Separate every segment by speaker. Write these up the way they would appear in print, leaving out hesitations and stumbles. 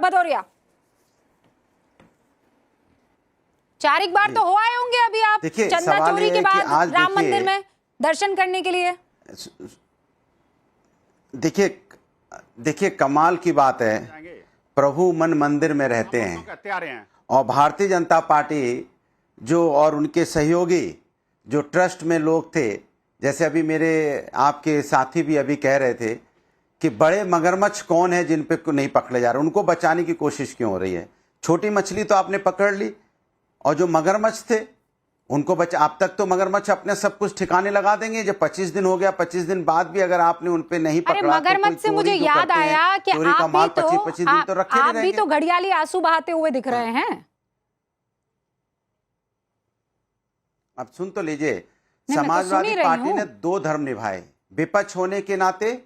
Speaker 1: भदौरिया, 4 बार तो हो आए होंगे अभी आप चंदा चोरी के बाद राम मंदिर में दर्शन करने के लिए।
Speaker 2: देखिए कमाल की बात है, प्रभु मन मंदिर में रहते हैं और भारतीय जनता पार्टी जो और उनके सहयोगी जो ट्रस्ट में लोग थे, जैसे अभी मेरे आपके साथी भी अभी कह रहे थे कि बड़े मगरमच्छ कौन है जिन पे नहीं पकड़े जा रहे, उनको बचाने की कोशिश क्यों हो रही है। छोटी मछली तो आपने पकड़ ली और जो मगरमच्छ थे उनको बचा। अब तक तो मगरमच्छ अपने सब कुछ ठिकाने लगा देंगे। जब 25 दिन हो गया, 25 दिन बाद भी अगर आपने उन पे नहीं पकड़ा,
Speaker 1: मगरमच्छ से मुझे याद आया कि आप भी तो घड़ियाली आंसू बहाते हुए दिख रहे हैं।
Speaker 2: अब सुन तो लीजिए, समाजवादी पार्टी ने 2 धर्म निभाए। विपक्ष होने के नाते,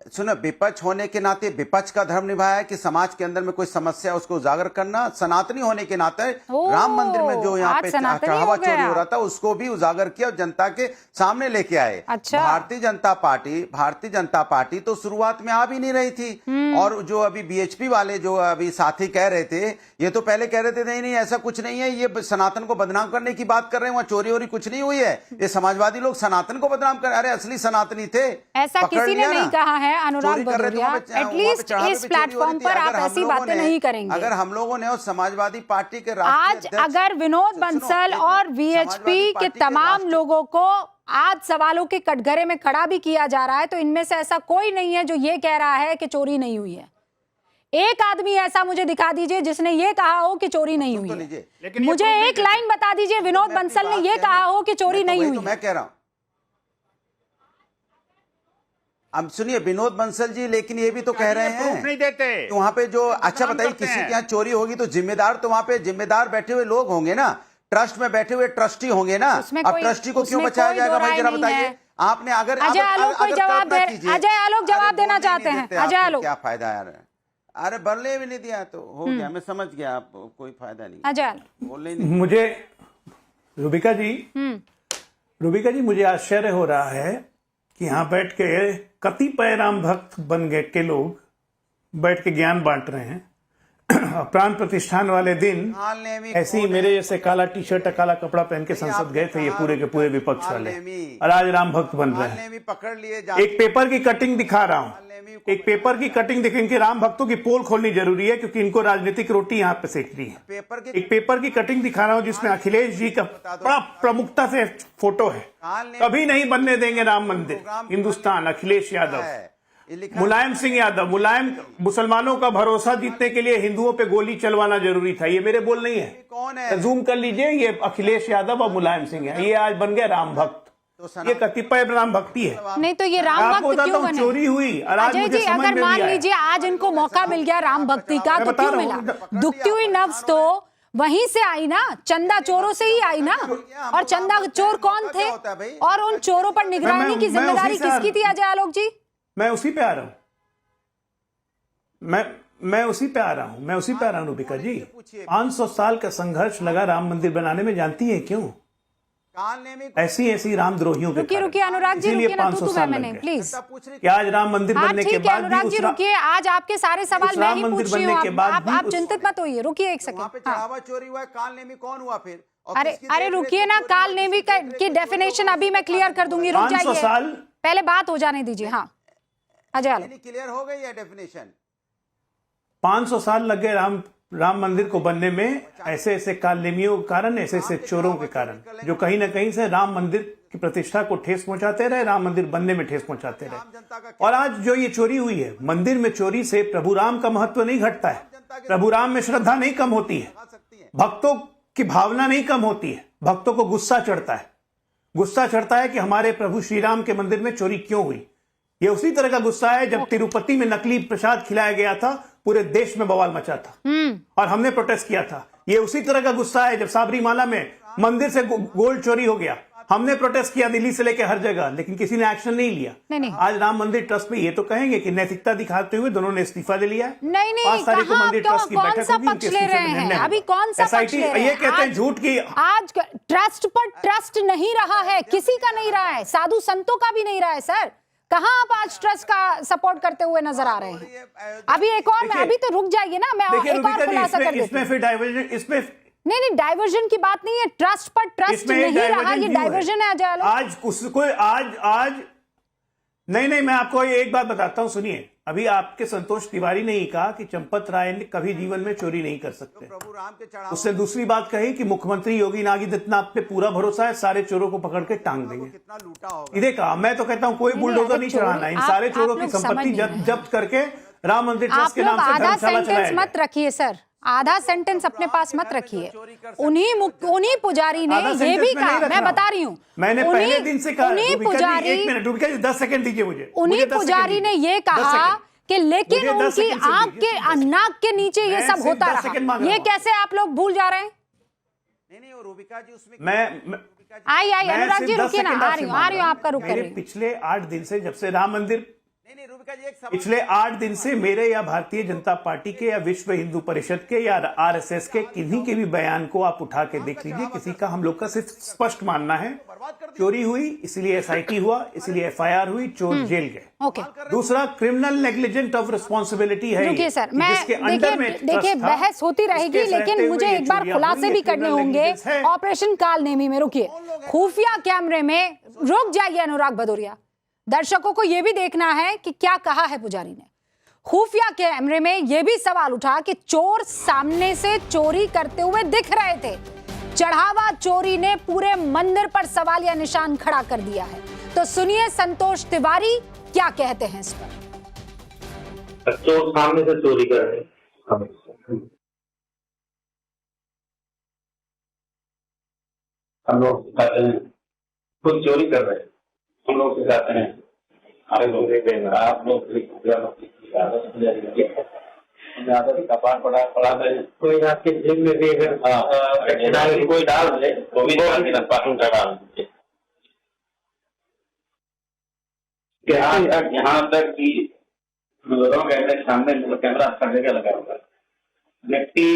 Speaker 2: सुनो, विपक्ष होने के नाते विपक्ष का धर्म निभाया कि समाज के अंदर में कोई समस्या है उसको उजागर करना। सनातनी होने के नाते राम मंदिर में जो यहाँ पे चढ़ावा चोरी हो रहा था उसको भी उजागर किया और जनता के सामने लेके आए।
Speaker 1: अच्छा।
Speaker 2: भारतीय जनता पार्टी तो शुरुआत में आ भी नहीं रही थी। और जो अभी बीएचपी वाले जो अभी साथी कह रहे थे, ये तो पहले कह रहे थे नहीं ऐसा कुछ नहीं है, ये सनातन को बदनाम करने की बात कर रहे हैं, वहां चोरी वोरी कुछ नहीं हुई है, ये समाजवादी लोग सनातन को बदनाम कर। अरे असली सनातनी थे,
Speaker 1: ऐसा किसी ने नहीं कहा है। अनुराग भदौरिया, एटलीस्ट इस प्लेटफॉर्म पर आप ऐसी बातें नहीं करेंगे।
Speaker 2: अगर हम लोगों ने समाजवादी पार्टी के
Speaker 1: आज अगर विनोद बंसल और वीएचपी के तमाम लोगों को आज सवालों के कटघरे में खड़ा भी किया जा रहा है, तो इनमें से ऐसा कोई नहीं है जो ये कह रहा है कि चोरी नहीं हुई है। एक आदमी ऐसा मुझे दिखा दीजिए जिसने ये कहा हो कि चोरी नहीं हुई है। मुझे एक लाइन बता दीजिए विनोद बंसल ने ये कहा हो कि चोरी नहीं हुई।
Speaker 2: मैं कह रहा हूं, अब सुनिए विनोद बंसल जी, लेकिन ये भी तो कह रहे हैं
Speaker 3: नहीं देते
Speaker 2: तो वहां पे जो, अच्छा बताइए, किसी के यहाँ चोरी होगी तो जिम्मेदार तो वहां पे जिम्मेदार बैठे हुए लोग होंगे ना, ट्रस्ट में बैठे हुए ट्रस्टी होंगे ना। अब ट्रस्टी को क्यों बचाया जाएगा भाई, जरा बताइए। आपने अगर
Speaker 1: अजय आलोक कोई जवाब दे, अजय आलोक जवाब देना चाहते हैं। अजय आलोक,
Speaker 2: क्या फायदा यार, अरे बरले भी नहीं दिया तो हो गया, मैं समझ गया, आप कोई फायदा नहीं।
Speaker 1: अजय आलोक
Speaker 2: बोलने नहीं।
Speaker 4: मुझे रूबिका जी मुझे आश्चर्य हो रहा है कि यहाँ बैठ के कतिपय राम भक्त बन गए के लोग बैठ के ज्ञान बांट रहे हैं। प्राण प्रतिष्ठान वाले दिन ऐसे ही मेरे जैसे काला टी शर्ट काला कपड़ा पहन के संसद गए थे ये पूरे के पूरे विपक्ष वाले, और आज राम भक्त बन रहे हैं।
Speaker 2: पकड़ लिए,
Speaker 4: एक पेपर की कटिंग दिखा रहा हूँ, एक पेपर की कटिंग दिखे। इनके राम भक्तों की पोल खोलनी जरूरी है क्योंकि इनको राजनीतिक रोटी यहाँ पे सेकनी है। एक पेपर की कटिंग दिखा रहा हूँ जिसमें अखिलेश जी का बड़ा प्रमुखता से फोटो है। कभी नहीं बनने देंगे राम मंदिर हिंदुस्तान, अखिलेश यादव। मुलायम सिंह यादव, मुसलमानों का भरोसा जीतने के लिए हिंदुओं पे गोली चलवाना जरूरी था। ये मेरे बोल नहीं है,
Speaker 2: कौन है,
Speaker 4: जूम कर लीजिए, ये अखिलेश यादव और मुलायम सिंह है। ये आज बन गए राम भक्त। ये कतिपय राम भक्ति है।
Speaker 1: नहीं तो ये राम भक्त क्यों बने?
Speaker 4: चोरी हुई।
Speaker 1: अजय जी, अगर मान लीजिए आज इनको मौका मिल गया राम भक्ति का तो क्यों मिला? दुखती हुई नफ्स तो वहीं से आई ना, चंदा चोरों से ही आई ना। और चंदा चोर कौन थे और उन चोरों पर निगरानी की जिम्मेदारी किसकी थी? अजय आलोक जी,
Speaker 4: मैं उसी पे आ रहा हूं, मैं उसी पे आ रहा हूं रूबिका जी। 500 साल का संघर्ष लगा राम मंदिर बनाने में, जानती है क्यों? ऐसी रामद्रोहियों के
Speaker 1: रुकिए अनुराग जी, रुकिए ना, तू मैंने प्लीज।
Speaker 4: क्या आज राम मंदिर बनने के बाद
Speaker 1: अनुराग जी रुकिए, आज आपके सारे सवाल मैं ही पूछ रही हूँ, आप चिंतित मत होइए, रुकिए एक सेकंड।
Speaker 2: चढ़ावा चोरी हुआ, काल नेमी कौन हुआ फिर?
Speaker 1: अरे रुकिए ना, काल नेमी की डेफिनेशन अभी मैं क्लियर कर दूंगी, रुक जाइए, पहले बात हो जाने दीजिए। हाँ अजय आलोक,
Speaker 2: क्लियर हो गई है डेफिनेशन।
Speaker 4: 500 साल लग गए राम मंदिर को बनने में, ऐसे कालनेमियों के कारण, ऐसे चोरों के कारण, जो कहीं ना कहीं से राम मंदिर की प्रतिष्ठा को ठेस पहुंचाते रहे, राम मंदिर बनने में ठेस पहुंचाते रहे। और आज जो ये चोरी हुई है, मंदिर में चोरी से प्रभु राम का महत्व नहीं घटता है, प्रभु राम में श्रद्धा नहीं कम होती है, भक्तों की भावना नहीं कम होती है, भक्तों को गुस्सा चढ़ता है कि हमारे प्रभु श्री राम के मंदिर में चोरी क्यों हुई। ये उसी तरह का गुस्सा है जब तिरुपति में नकली प्रसाद खिलाया गया था, पूरे देश में बवाल मचा था और हमने प्रोटेस्ट किया था। ये उसी तरह का गुस्सा है जब साबरीमाला में मंदिर से गोल्ड चोरी हो गया, हमने प्रोटेस्ट किया दिल्ली से लेकर हर जगह, लेकिन किसी ने एक्शन नहीं लिया।
Speaker 1: नहीं।
Speaker 4: आज राम मंदिर ट्रस्ट में ये तो कहेंगे कि नैतिकता दिखाते हुए दोनों ने इस्तीफा दे लिया।
Speaker 1: नहीं, मंदिर ट्रस्ट की बैठक होगी, पक्ष ले रहे हैं अभी, कौन सा पक्ष ले रहे हैं?
Speaker 4: ये कहते हैं झूठ की।
Speaker 1: आज ट्रस्ट पर ट्रस्ट नहीं रहा है, किसी का नहीं रहा है, साधु संतों का भी नहीं रहा है सर। कहाँ आप आज ट्रस्ट का सपोर्ट करते हुए नजर आ रहे हैं? अभी एक और, मैं अभी तो रुक जाइए ना, मैं एक और खुलासा कर देती
Speaker 4: इसमें फिर डाइवर्जन, इसमें
Speaker 1: नहीं डाइवर्जन की बात नहीं है, ट्रस्ट पर ट्रस्ट नहीं रहा, ये डाइवर्जन है। अजय
Speaker 4: आज उसको आज नहीं, मैं आपको एक बात बताता हूं, सुनिए। अभी आपके संतोष तिवारी ने ही कहा कि चंपत राय ने कभी जीवन में चोरी नहीं कर सकते। उसने दूसरी बात कही कि मुख्यमंत्री योगी आदित्यनाथ पे पूरा भरोसा है, सारे चोरों को पकड़ के टांग देंगे। इधे कहा, मैं तो कहता हूं कोई बुलडोजर नहीं चढ़ाना, इन सारे चोरों की संपत्ति जब्त करके राम मंदिर ट्रस्ट के नाम से धर्मशाला चलाएगा।
Speaker 1: मत रखिए सर, आधा सेंटेंस अपने पास मत रखिए। उन्हीं पुजारी ने ये भी कहा, मैं बता रही हूँ,
Speaker 4: मैंने पहले दिन से कहा,
Speaker 1: उन्हीं पुजारी,
Speaker 4: 1 मिनट रुक जाइए, 10 सेकंड दीजिए मुझे।
Speaker 1: उन्हीं पुजारी ने ये कहा कि लेकिन उनकी आंख के नाक के नीचे ये सब होता रहा। ये कैसे आप लोग भूल जा रहे हैं?
Speaker 2: नहीं, रूबिका जी उसमें
Speaker 1: आई अनुराग जी रुकिए ना, आ रही हूँ आपका रुक कर रही हूँ।
Speaker 4: पिछले 8 दिन से, जब से राम मंदिर, पिछले 8 दिन से मेरे या भारतीय जनता पार्टी के या विश्व हिंदू परिषद के या आरएसएस के किन्हीं के भी बयान को आप उठा के देख लीजिए, किसी का हम लोग का सिर्फ स्पष्ट मानना है चोरी हुई इसलिए एसआईटी हुआ, इसलिए एफआईआर हुई, चोर जेल गए। दूसरा, क्रिमिनल नेग्लिजेंट ऑफ रिस्पॉन्सिबिलिटी है।
Speaker 1: देखिए सर, मैं देखिए बहस होती रहेगी, लेकिन मुझे एक बार खुलासे भी करने होंगे। ऑपरेशन कालनेमी में, रुकिए, खुफिया कैमरे में, रुक जाइए अनुराग भदौरिया, दर्शकों को यह भी देखना है कि क्या कहा है पुजारी ने। खुफिया कैमरे में यह भी सवाल उठा कि चोर सामने से चोरी करते हुए दिख रहे थे। चढ़ावा चोरी ने पूरे मंदिर पर सवालिया निशान खड़ा कर दिया है। तो सुनिए संतोष तिवारी क्या कहते हैं इस पर।
Speaker 3: चोर सामने से चोरी कर रहे हैं, हम लोग सिखाते हैं, खुद चोरी कर रहे हैं, हम लोग सिखाते हैं, आप लोग कपाट पढ़ाते हैं। कोई आपके जेब में भी अगर कोई डाल दे तो भी पार्टन का डाल दीजिए। यहाँ तक कि सामने कैमरा अच्छा जगह लगा हुआ है, व्यक्ति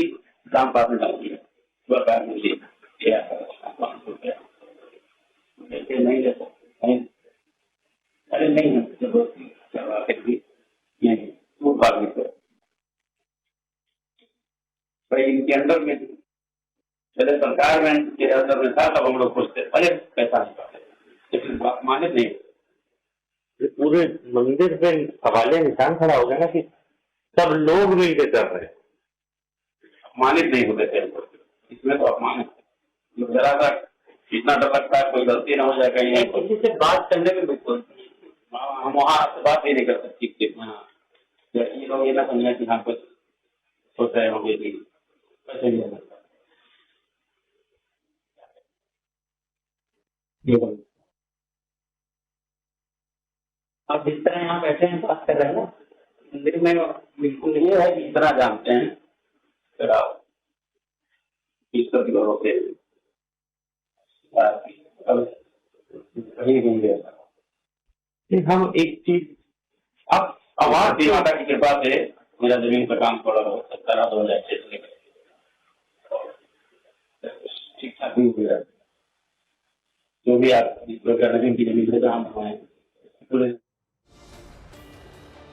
Speaker 3: दाम पास में डाल दिया, सरकार मुझे नहीं ले सकते, अरे नहीं इनके अंदर में चले, सरकार में के अंदर में था तब हम लोग पूछते, अरे पैसा नहीं पाते, लेकिन माने नहीं। पूरे मंदिर पे सवालिया निशान खड़ा हो गया ना कि सब लोग मिलकर कर रहे हैं, अपमानित नहीं होते थे। इसमें तो अपमान जरा सा इतना डर लगता है कोई गलती ना हो जाए कहीं, किसी से बात करने में बिल्कुल हम वहाँ से बात ही नहीं कर सकते। ये लोग ये ना समझे कि हाँ कुछ सोच रहे होंगे कि कैसे नहीं होगा। आप जिस तरह यहाँ बैठे हैं बात कर रहे हैं ना, मंदिर में बिल्कुल ये है कि इतना जानते हैं, फिर आप ईश्वर की भरोसे हम एक चीज, अब आवाज माता की कृपा से मेरा जमीन पर काम थोड़ा बहुत 70-2006 ठीक ठाक भी हुआ, जो भी आप जमीन की जमीन पे काम हुए।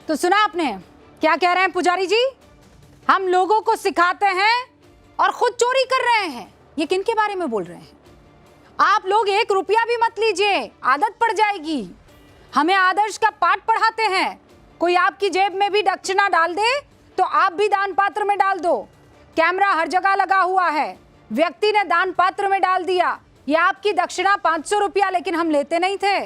Speaker 1: तो सुना आपने क्या कह रहे हैं पुजारी जी, हम लोगों को सिखाते हैं और खुद चोरी कर रहे हैं। ये किन के बारे में बोल रहे हैं? आप लोग 1 रुपया भी मत लीजिए, आदत पड़ जाएगी। हमें आदर्श का पाठ पढ़ाते हैं, कोई आपकी जेब में भी दक्षिणा डाल दे तो आप भी दान पात्र में डाल दो। कैमरा हर जगह लगा हुआ है, व्यक्ति ने दान पात्र में डाल दिया, ये आपकी दक्षिणा 500 रुपया, लेकिन हम लेते नहीं थे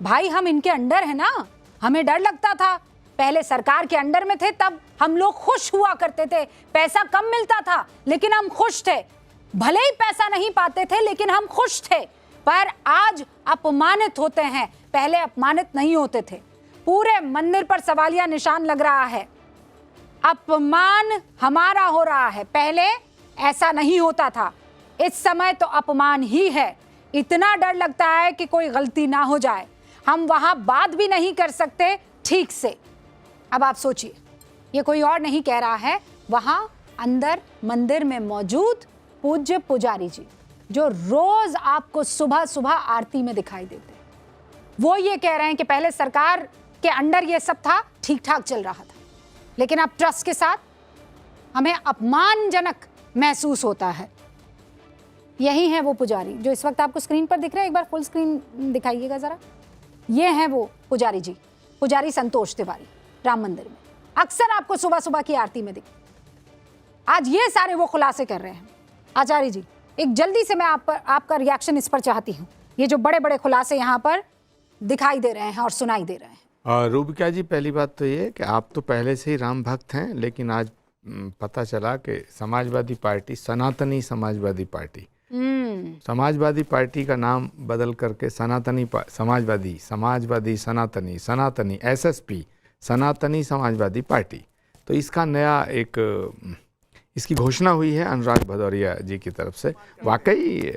Speaker 1: भाई, हम इनके अंडर है ना, हमें डर लगता था। पहले सरकार के अंडर में थे तब हम लोग खुश हुआ करते थे, पैसा कम मिलता था लेकिन हम खुश थे, भले ही पैसा नहीं पाते थे लेकिन हम खुश थे। पर आज अपमानित होते हैं, पहले अपमानित नहीं होते थे। पूरे मंदिर पर सवालिया निशान लग रहा है, अपमान हमारा हो रहा है, पहले ऐसा नहीं होता था, इस समय तो अपमान ही है। इतना डर लगता है कि कोई गलती ना हो जाए, हम वहां बात भी नहीं कर सकते ठीक से। अब आप सोचिए, ये कोई और नहीं कह रहा है, वहां अंदर मंदिर में मौजूद पूज्य पुजारी जी, जो रोज आपको सुबह सुबह आरती में दिखाई देते हैं, वो ये कह रहे हैं कि पहले सरकार के अंडर ये सब था, ठीक ठाक चल रहा था, लेकिन अब ट्रस्ट के साथ हमें अपमानजनक महसूस होता है। यही है वो पुजारी जो इस वक्त आपको स्क्रीन पर दिख रहे हैं। एक बार फुल स्क्रीन दिखाइएगा जरा। ये हैं वो पुजारी जी, पुजारी संतोष तिवारी, राम मंदिर में अक्सर आपको सुबह सुबह की आरती में दिखते। आज ये सारे वो खुलासे कर रहे हैं। आचार्य जी, एक जल्दी से मैं आपका रिएक्शन इस पर चाहती हूँ। ये जो बड़े बड़े खुलासे यहाँ पर दिखाई दे रहे हैं और सुनाई दे रहे हैं।
Speaker 5: रूबिका जी, पहली बात तो ये कि आप तो पहले से ही राम भक्त हैं, लेकिन आज पता चला कि समाजवादी पार्टी, सनातनी समाजवादी पार्टी, समाजवादी पार्टी का नाम बदल करके सनातनी समाजवादी सनातनी एसएसपी सनातनी समाजवादी पार्टी, तो इसका नया एक इसकी घोषणा हुई है अनुराग भदौरिया जी की तरफ से। वाकई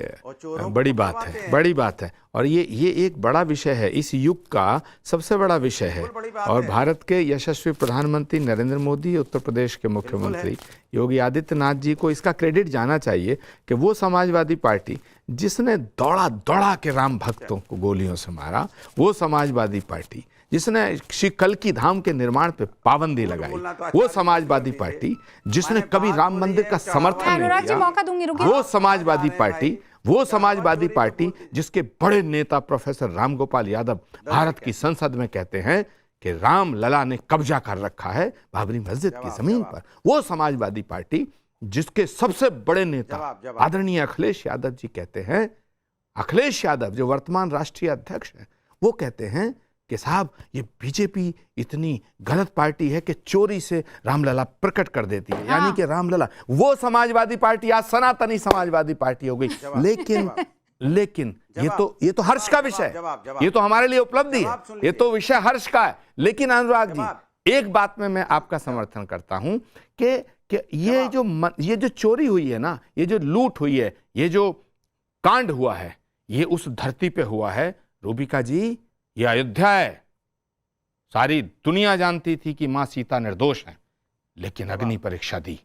Speaker 5: बड़ी बात है और ये एक बड़ा विषय है, इस युग का सबसे बड़ा विषय है। और भारत के यशस्वी प्रधानमंत्री नरेंद्र मोदी, उत्तर प्रदेश के मुख्यमंत्री योगी आदित्यनाथ जी को इसका क्रेडिट जाना चाहिए कि वो समाजवादी पार्टी जिसने दौड़ा के राम भक्तों को गोलियों से मारा, वो समाजवादी पार्टी जिसने श्री कल्की धाम के निर्माण पे पाबंदी लगाई, वो समाजवादी पार्टी जिसने कभी राम मंदिर का समर्थन नहीं किया, वो समाजवादी पार्टी जिसके बड़े नेता प्रोफेसर रामगोपाल यादव भारत की संसद में कहते हैं कि राम लला ने कब्जा कर रखा है बाबरी मस्जिद की जमीन पर, वो समाजवादी पार्टी जिसके सबसे बड़े नेता आदरणीय अखिलेश यादव जी कहते हैं, अखिलेश यादव जो वर्तमान राष्ट्रीय अध्यक्ष हैं, वो कहते हैं कि साहब ये बीजेपी इतनी गलत पार्टी है कि चोरी से रामलला प्रकट कर देती है। यानी कि रामलला, वो समाजवादी पार्टी आज सनातनी समाजवादी पार्टी हो गई। लेकिन ये तो हर्ष का विषय है, ये तो हमारे लिए उपलब्धि है, ये तो विषय हर्ष का है। लेकिन अनुराग जी, एक बात में मैं आपका समर्थन करता हूं कि ये जो चोरी हुई है ना, ये जो लूट हुई है, ये जो कांड हुआ है, ये उस धरती पे हुआ है। रूबिका जी, ये अयोध्या है, सारी दुनिया जानती थी कि मां सीता निर्दोष है, लेकिन अग्नि परीक्षा दी,